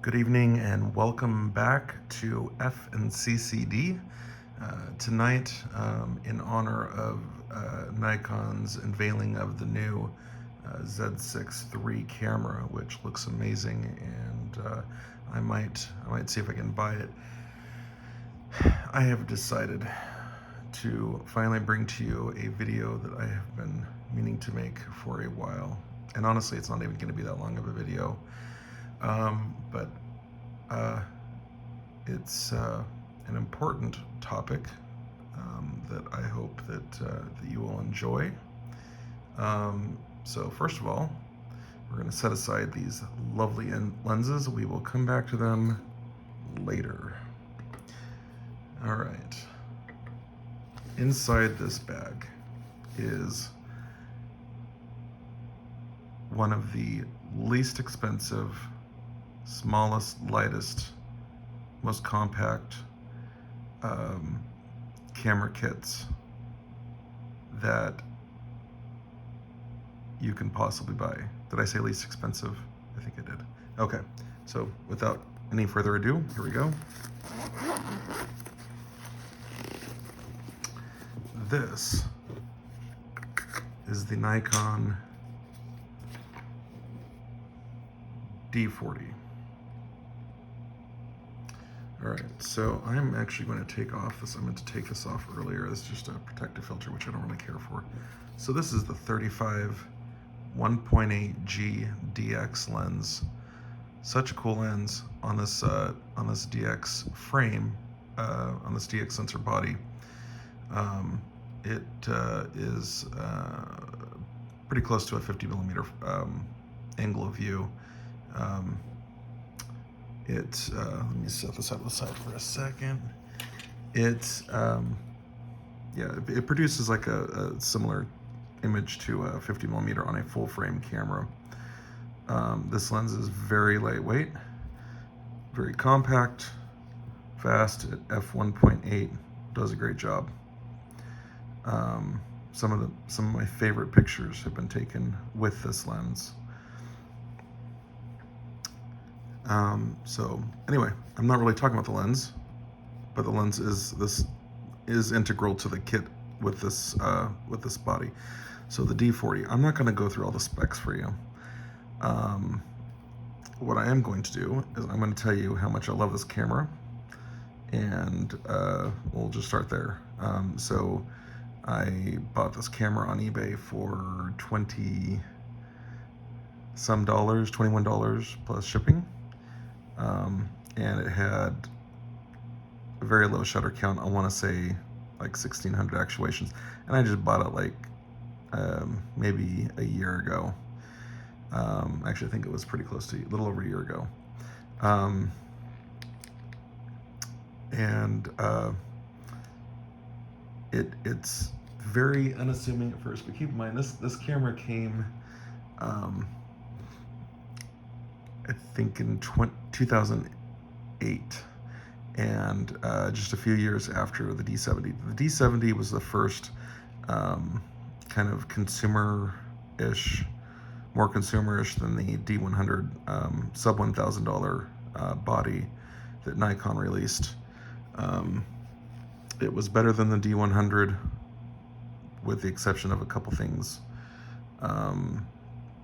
Good evening and welcome back to F and CCD. Tonight, in honor of Nikon's unveiling of the new Z6 III camera, which looks amazing, and I might see if I can buy it. I have decided to finally bring to you a video that I have been meaning to make for a while, and honestly, it's not even going to be that long of a video. But it's an important topic that I hope that you will enjoy. So first of all, we're going to set aside these lovely lenses. We will come back to them later. All right. Inside this bag is one of the least expensive, smallest, lightest, most compact camera kits that you can possibly buy. Did I say least expensive? I think I did. Okay, so without any further ado, here we go. This is the Nikon D40. All right, so I'm actually going to take off this. I meant to take this off earlier. This is just a protective filter, which I don't really care for. So this is the 35 1.8G DX lens. Such a cool lens on this DX frame, on this DX sensor body. It is pretty close to a 50 millimeter angle of view. Let me set this up aside for a second. It produces like a similar image to a 50 millimeter on a full frame camera. This lens is very lightweight, very compact, fast at f1.8, does a great job. Some of my favorite pictures have been taken with this lens. So anyway, I'm not really talking about the lens, but the lens is integral to the kit with this body. So the D40, I'm not going to go through all the specs for you. What I am going to do is I'm going to tell you how much I love this camera, and we'll just start there. So I bought this camera on eBay for $20 some dollars, $21 plus shipping. And it had a very low shutter count. I want to say like 1,600 actuations, and I just bought it like maybe a year ago. Actually, I think it was pretty close to a little over a year ago. It's very unassuming at first, but keep in mind this camera came I think in 2008, and just a few years after the D70. The D70 was the first kind of consumer-ish, more consumer-ish than the D100 sub $1,000 body that Nikon released. It was better than the D100 with the exception of a couple things.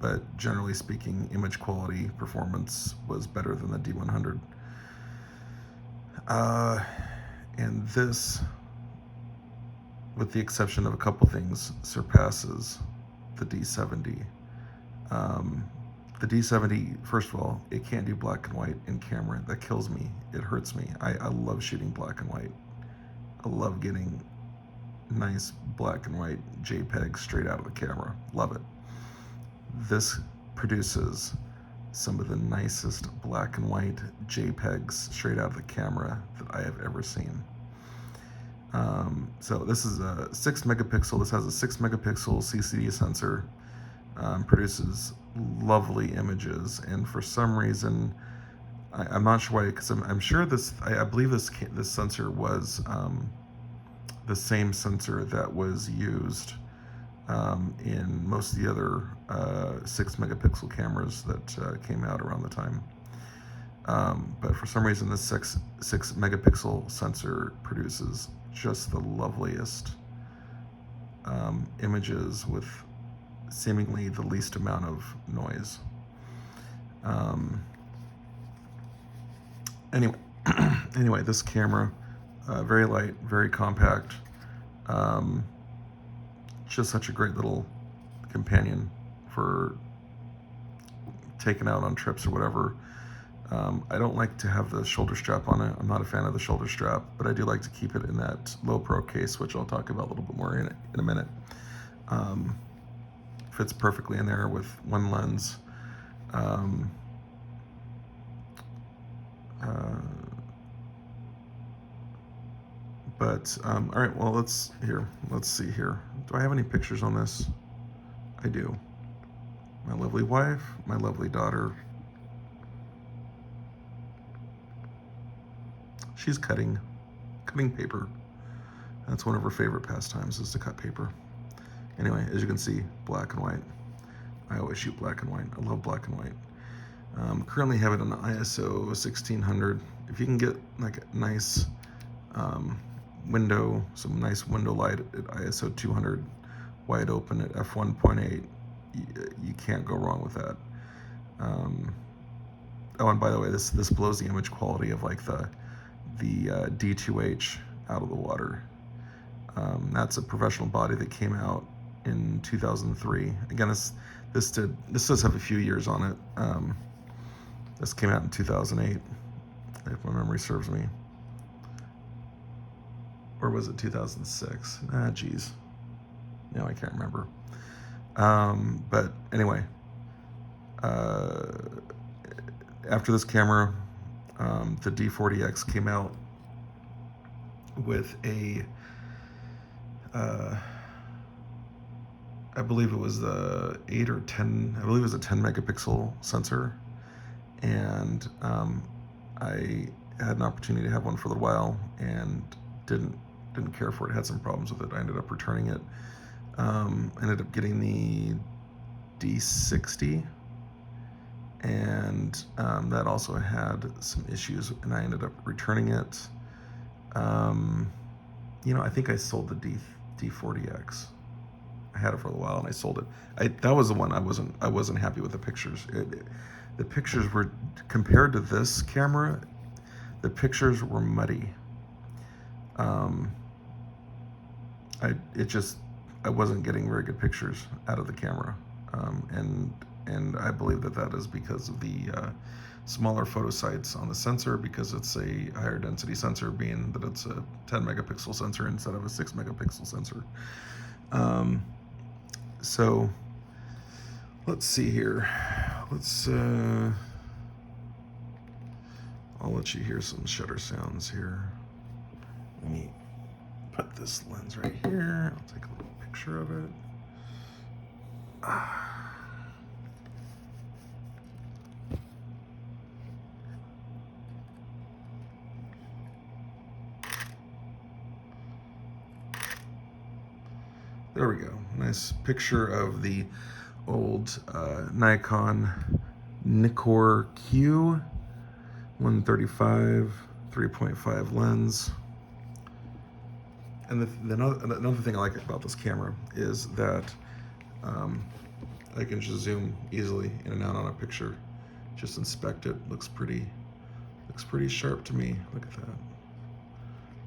But generally speaking, image quality performance was better than the D100. And this, with the exception of a couple things, surpasses the D70. The D70, first of all, it can't do black and white in camera. That kills me. It hurts me. I love shooting black and white. I love getting nice black and white JPEGs straight out of the camera. Love it. This produces some of the nicest black and white JPEGs straight out of the camera that I have ever seen. So this is a 6 megapixel. This has a 6 megapixel CCD sensor. Produces lovely images, and for some reason, I'm not sure why, because I'm sure I believe this sensor was the same sensor that was used in most of the other 6 megapixel cameras that came out around the time. But for some reason, this 6 megapixel sensor produces just the loveliest images with seemingly the least amount of noise. Anyway, anyway, this camera, very light, very compact, just such a great little companion for taking out on trips or whatever. I don't like to have the shoulder strap on it. I'm not a fan of the shoulder strap, but I do like to keep it in that low pro case, which I'll talk about a little bit more in a minute. Fits perfectly in there with one lens. All right, well, let's see here. Do I have any pictures on this? I do. My lovely wife, my lovely daughter. She's cutting paper. That's one of her favorite pastimes, is to cut paper. Anyway, as you can see, black and white. I always shoot black and white. I love black and white. Currently have it on the ISO 1600. If you can get like a nice window, some nice window light at ISO 200, wide open at f1.8, you can't go wrong with that. Oh, and by the way, this blows the image quality of like the D2H out of the water. That's a professional body that came out in 2003. Again, this does have a few years on it. This came out in 2008, if my memory serves me. Or was it 2006? Geez. No, I can't remember. But anyway, after this camera, the D40X came out with a, I believe it was the 8 or 10, I believe it was a 10 megapixel sensor. And I had an opportunity to have one for a little while and didn't care for it. Had some problems with it. I ended up returning it. Ended up getting the D60, and that also had some issues, and I ended up returning it. I think I sold the D40X. I had it for a while and I sold it. That was the one I wasn't happy with the pictures. The pictures were, compared to this camera, the pictures were muddy. I wasn't getting very good pictures out of the camera, and I believe that is because of the smaller photo sites on the sensor, because it's a higher density sensor, being that it's a 10 megapixel sensor instead of a 6 megapixel sensor. So let's see here. I'll let you hear some shutter sounds here. Let me put this lens right here. I'll take a little picture of it. There we go. Nice picture of the old Nikon Nikkor Q 135 3.5 lens. And another thing I like about this camera is that I can just zoom easily in and out on a picture, just inspect it. Looks pretty sharp to me. Look at that.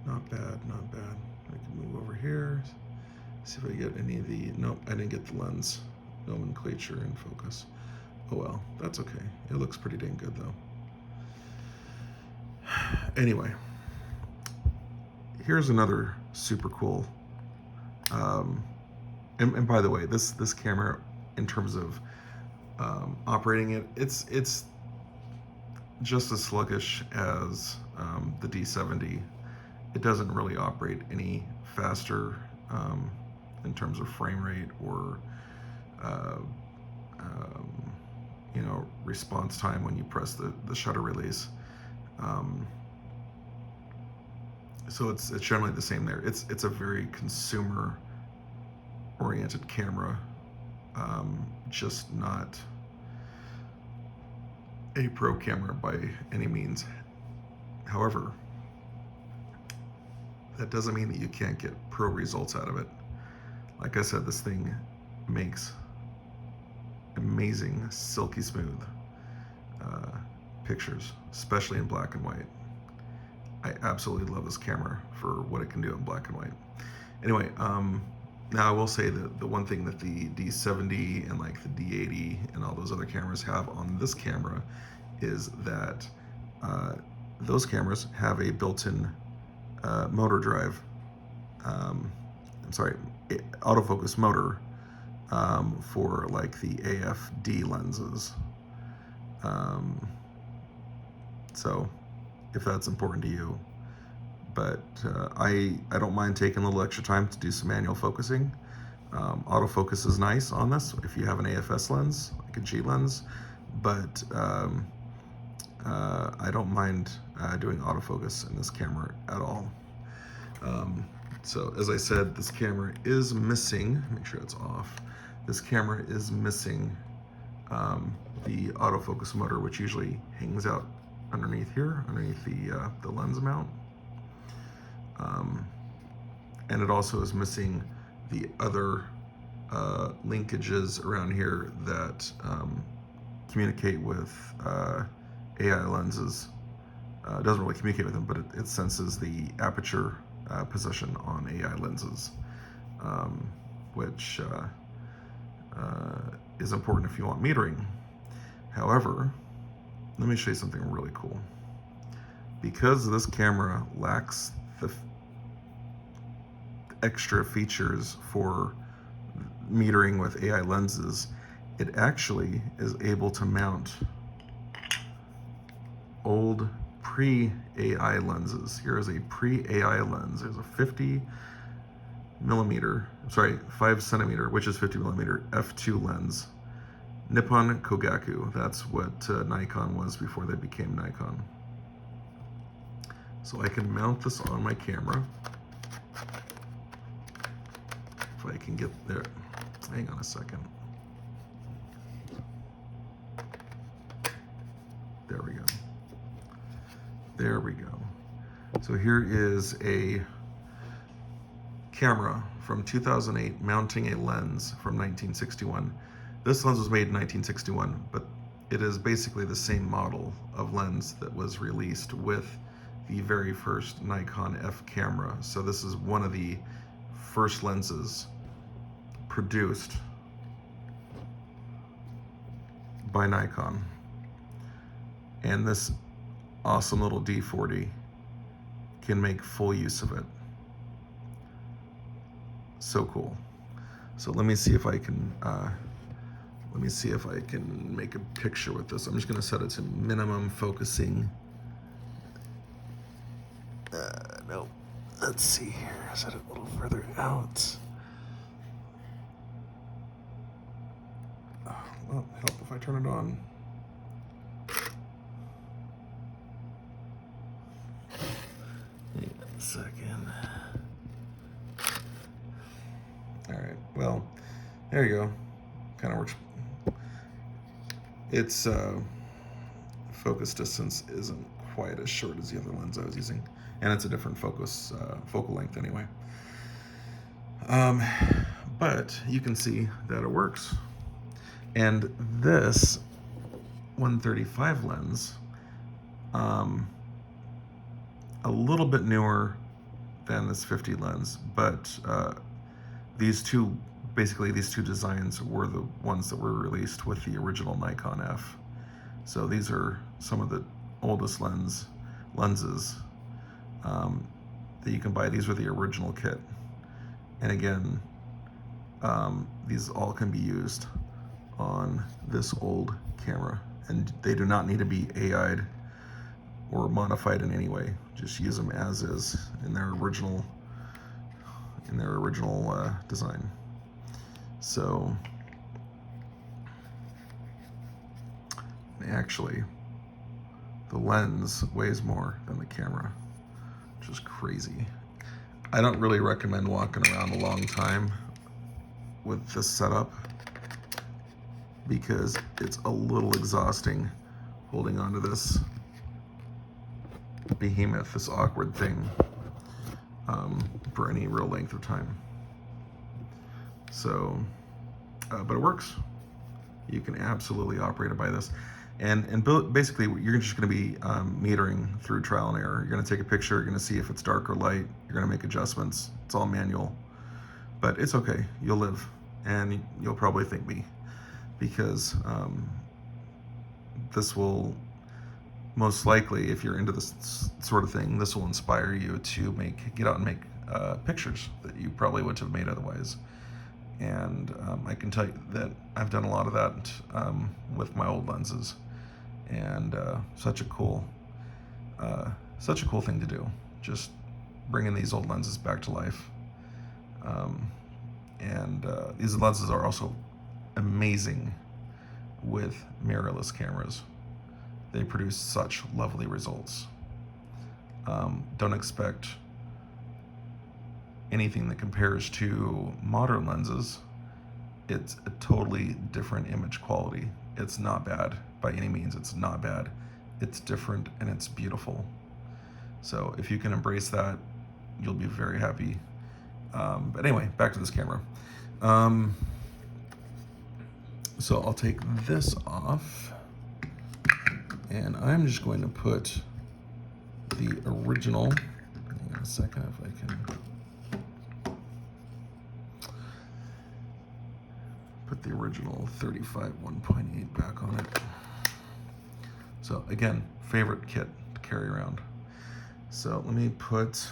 Not bad. I can move over here. See if I get any of the, nope, I didn't get the lens nomenclature in focus. Oh well, that's okay. It looks pretty dang good though. Anyway, here's another super cool, and by the way, this camera, in terms of operating it, it's just as sluggish as the D70. It doesn't really operate any faster in terms of frame rate or response time when you press the shutter release. So it's generally the same there. It's a very consumer oriented camera, just not a pro camera by any means. However, that doesn't mean that you can't get pro results out of it. Like I said, this thing makes amazing, silky smooth pictures, especially in black and white. I absolutely love this camera for what it can do in black and white. Anyway, now I will say that the one thing that the D70 and like the D80 and all those other cameras have on this camera is that those cameras have a built-in motor drive. Autofocus motor for like the AFD lenses. So if that's important to you, but I don't mind taking a little extra time to do some manual focusing. Autofocus is nice on this if you have an AFS lens, like a G lens, but I don't mind doing autofocus in this camera at all. So as I said, this camera is missing, make sure it's off, this camera is missing the autofocus motor, which usually hangs out underneath here, underneath the lens mount. And it also is missing the other linkages around here that communicate with AI lenses. It doesn't really communicate with them, but it senses the aperture position on AI lenses, which is important if you want metering. However, let me show you something really cool. Because this camera lacks the extra features for metering with AI lenses, it actually is able to mount old pre-AI lenses. Here is a pre-AI lens. There's a 5 centimeter, which is 50 millimeter f2 lens. Nippon Kogaku, that's what Nikon was before they became Nikon. So I can mount this on my camera. If I can get there, hang on a second. There we go. There we go. So here is a camera from 2008 mounting a lens from 1961. This lens was made in 1961, but it is basically the same model of lens that was released with the very first Nikon F camera. So this is one of the first lenses produced by Nikon. And this awesome little D40 can make full use of it. So cool. So let me see if I can make a picture with this. I'm just going to set it to minimum focusing. No, let's see here. Set it a little further out. Well, help if I turn it on. Hang on a second. All right. Well, there you go. Kind of works. Its focus distance isn't quite as short as the other lens I was using, and it's a different focal length anyway. But you can see that it works. And this 135 lens, a little bit newer than this 50 lens, but these two designs were the ones that were released with the original Nikon F. So these are some of the oldest lenses that you can buy. These were the original kit. And again, these all can be used on this old camera, and they do not need to be AI'd or modified in any way. Just use them as is in their original design. So actually, the lens weighs more than the camera, which is crazy. I don't really recommend walking around a long time with this setup because it's a little exhausting holding onto this behemoth, this awkward thing, for any real length of time. So, but it works. You can absolutely operate it by this. And basically, you're just going to be metering through trial and error. You're going to take a picture, you're going to see if it's dark or light, you're going to make adjustments. It's all manual. But it's okay, you'll live, and you'll probably thank me, because this will most likely, if you're into this sort of thing, this will inspire you to get out and make pictures that you probably wouldn't have made otherwise. And I can tell you that I've done a lot of that with my old lenses, and such a cool thing to do, just bringing these old lenses back to life. These lenses are also amazing with mirrorless cameras. They produce such lovely results. Don't expect anything that compares to modern lenses. It's a totally different image quality. It's not bad by any means. It's not bad. It's different and it's beautiful. So if you can embrace that, you'll be very happy. But anyway, back to this camera. So I'll take this off, and I'm just going to put the original, hang on a second if I can put the original 35 1.8 back on it. So again, favorite kit to carry around. So let me put,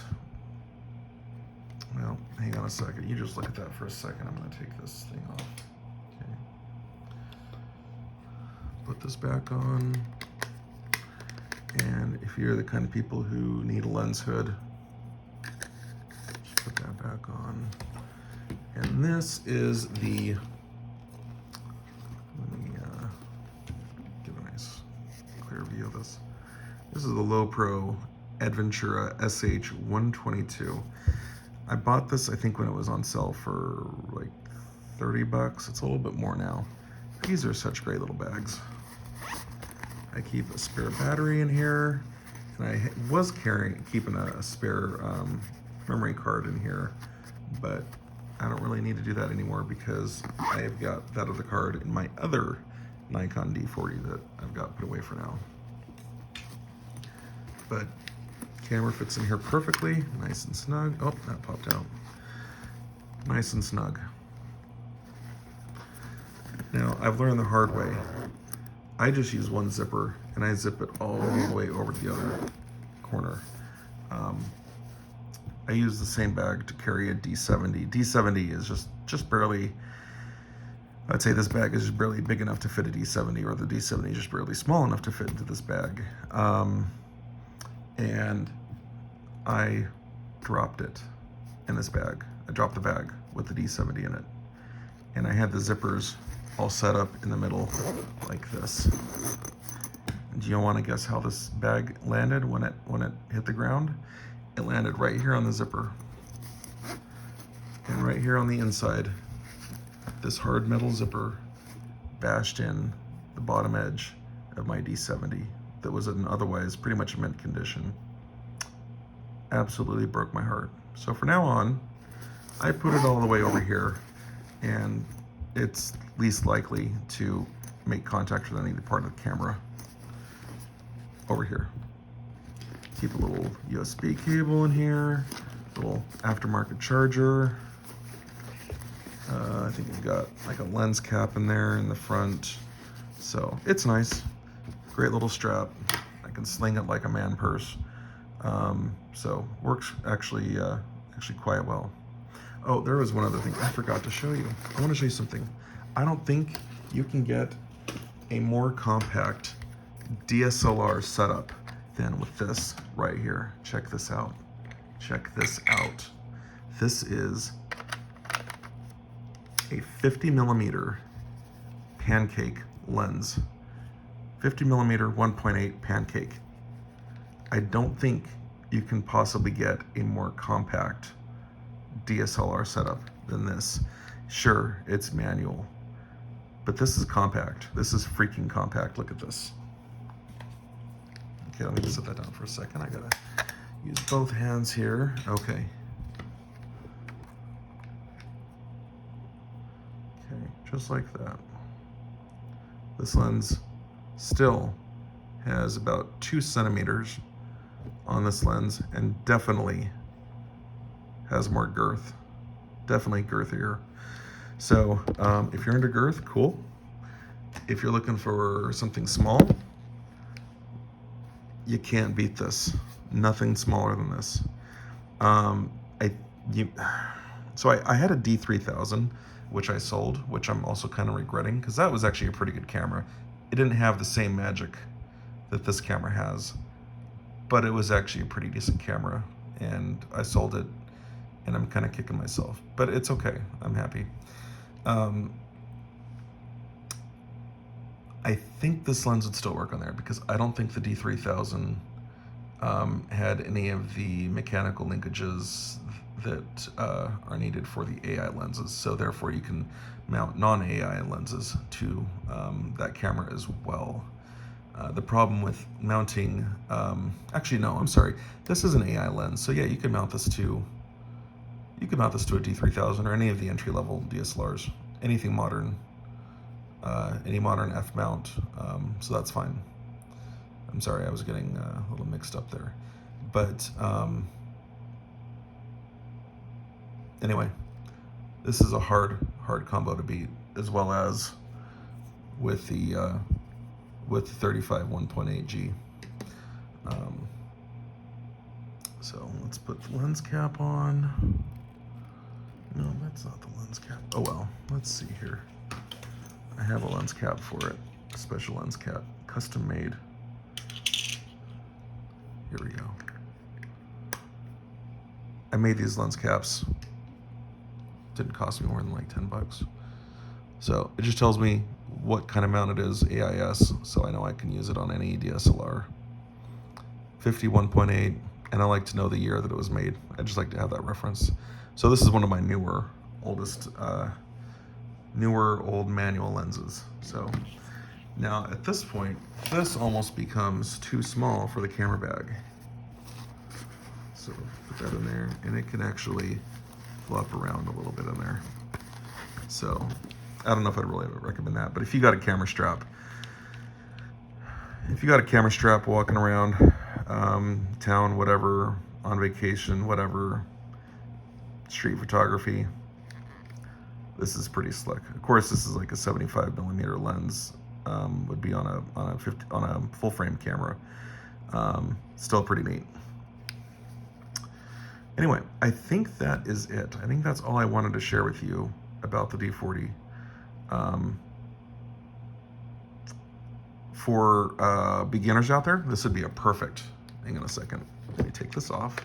well, hang on a second. You just look at that for a second. I'm going to take this thing off. Okay. Put this back on. And if you're the kind of people who need a lens hood, just put that back on. And this is the, let me get a nice clear view of this. This is the Low Pro Adventura SH122. I bought this, I think, when it was on sale for like $30. It's a little bit more now. These are such great little bags. I keep a spare battery in here, and I was keeping a spare memory card in here, but I don't really need to do that anymore because I've got that other card in my other Nikon D40 that I've got put away for now. But camera fits in here perfectly, nice and snug. Oh, that popped out. Nice and snug. Now, I've learned the hard way. I just use one zipper, and I zip it all the way over to the other corner. I use the same bag to carry a D70. D70 is just barely, I'd say this bag is just barely big enough to fit a D70, or the D70 is just barely small enough to fit into this bag. And I dropped it in this bag. I dropped the bag with the D70 in it. And I had the zippers all set up in the middle like this. Do you want to guess how this bag landed when it hit the ground? It landed right here on the zipper. And right here on the inside, this hard metal zipper bashed in the bottom edge of my D70 that was in otherwise pretty much mint condition. Absolutely broke my heart. So from now on, I put it all the way over here, and it's least likely to make contact with any part of the camera over here. Keep a little USB cable in here, little aftermarket charger. I think we've got like a lens cap in there in the front. So it's nice, great little strap. I can sling it like a man purse. So works actually quite well. Oh, there was one other thing I forgot to show you. I want to show you something. I don't think you can get a more compact DSLR setup than with this right here. Check this out. Check this out. This is a 50mm pancake lens. 50mm 1.8 pancake. I don't think you can possibly get a more compact DSLR setup than this. Sure, it's manual, but this is compact. This is freaking compact. Look at this. Okay, let me just set that down for a second. I gotta use both hands here. Okay. Okay, just like that. This lens still has about 2 centimeters on this lens and definitely has more girth. Definitely girthier. So if you're into girth, cool. If you're looking for something small, you can't beat this. Nothing smaller than this. I had a D3000, which I sold, which I'm also kind of regretting because that was actually a pretty good camera. It didn't have the same magic that this camera has, but it was actually a pretty decent camera, and I sold it, and I'm kind of kicking myself, but it's okay. I'm happy. I think this lens would still work on there because I don't think the D3000 had any of the mechanical linkages that are needed for the AI lenses. So therefore you can mount non-AI lenses to that camera as well. The problem with mounting, actually no, I'm sorry, this is an AI lens. So yeah, you can mount this to a D3000 or any of the entry-level DSLRs, anything modern. Any modern F mount, so that's fine. I'm sorry, I was getting a little mixed up there. But anyway, this is a hard combo to beat, as well as with the 35 1.8G. So let's put the lens cap on. No, that's not the lens cap. Oh well, let's see here. I have a lens cap for it, a special lens cap, custom made. Here we go. I made these lens caps. Didn't cost me more than like $10. So it just tells me what kind of mount it is, AIS, so I know I can use it on any DSLR. 51.8, and I like to know the year that it was made. I just like to have that reference. So this is one of my newer old manual lenses. So now at this point, this almost becomes too small for the camera bag. So put that in there, and it can actually flop around a little bit in there. So I don't know if I'd really recommend that, but if you got a camera strap, walking around town, whatever, on vacation, whatever, street photography, this is pretty slick. Of course, this is like a 75mm lens, would be on a full frame camera. Still pretty neat. Anyway, I think that is it. I think that's all I wanted to share with you about the D40. For beginners out there, this would be a perfect, hang on a second, let me take this off,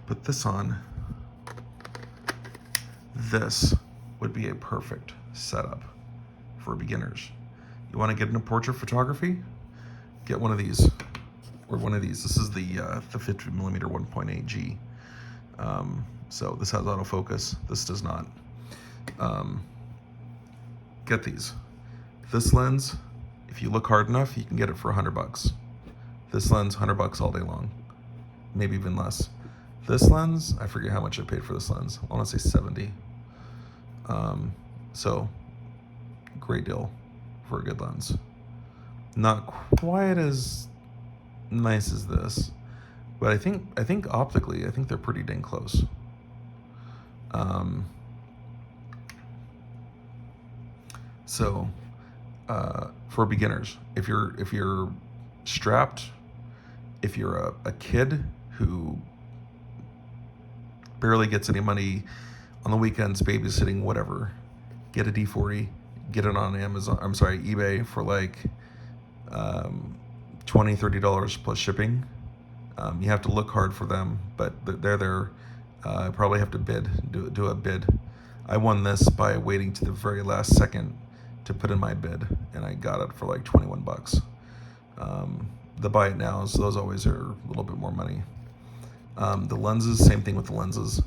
put this on. This would be a perfect setup for beginners. You want to get into portrait photography? Get one of these, or one of these. This is the 50mm 1.8G. So this has autofocus. This does not. Get these. This lens, if you look hard enough, you can get it for $100. This lens, $100 all day long, maybe even less. This lens, I forget how much I paid for this lens. I want to say 70. So great deal for a good lens. Not quite as nice as this, but I think optically, I think they're pretty dang close. So for beginners, if you're strapped, if you're a kid who barely gets any money on the weekends, babysitting, whatever, get a D40, get it on eBay for like $20-$30 plus shipping. You have to look hard for them, but they're there. Probably have to do a bid. I won this by waiting to the very last second to put in my bid, and I got it for like $21. The buy it nows, those always are a little bit more money. The lenses, same thing with the lenses.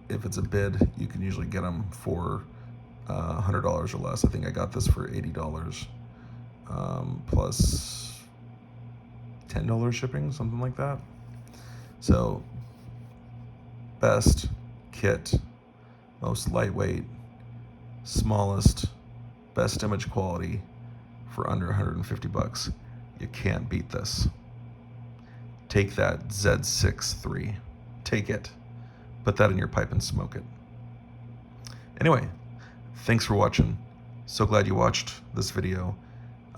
If it's a bid, you can usually get them for $100 or less. I think I got this for $80 plus $10 shipping, something like that. So best kit, most lightweight, smallest, best image quality for under 150 bucks. You can't beat this. Take that Z6 III. Take it. Put that in your pipe and smoke it. Anyway, thanks for watching. So glad you watched this video.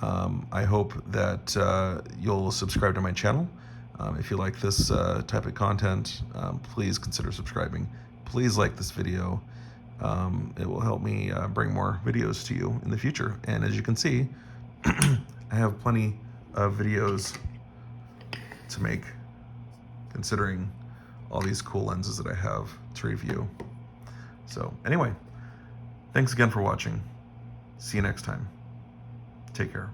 I hope that you'll subscribe to my channel. If you like this type of content, please consider subscribing. Please like this video. It will help me bring more videos to you in the future. And as you can see, I have plenty of videos to make, considering all these cool lenses that I have to review. So anyway, thanks again for watching. See you next time. Take care.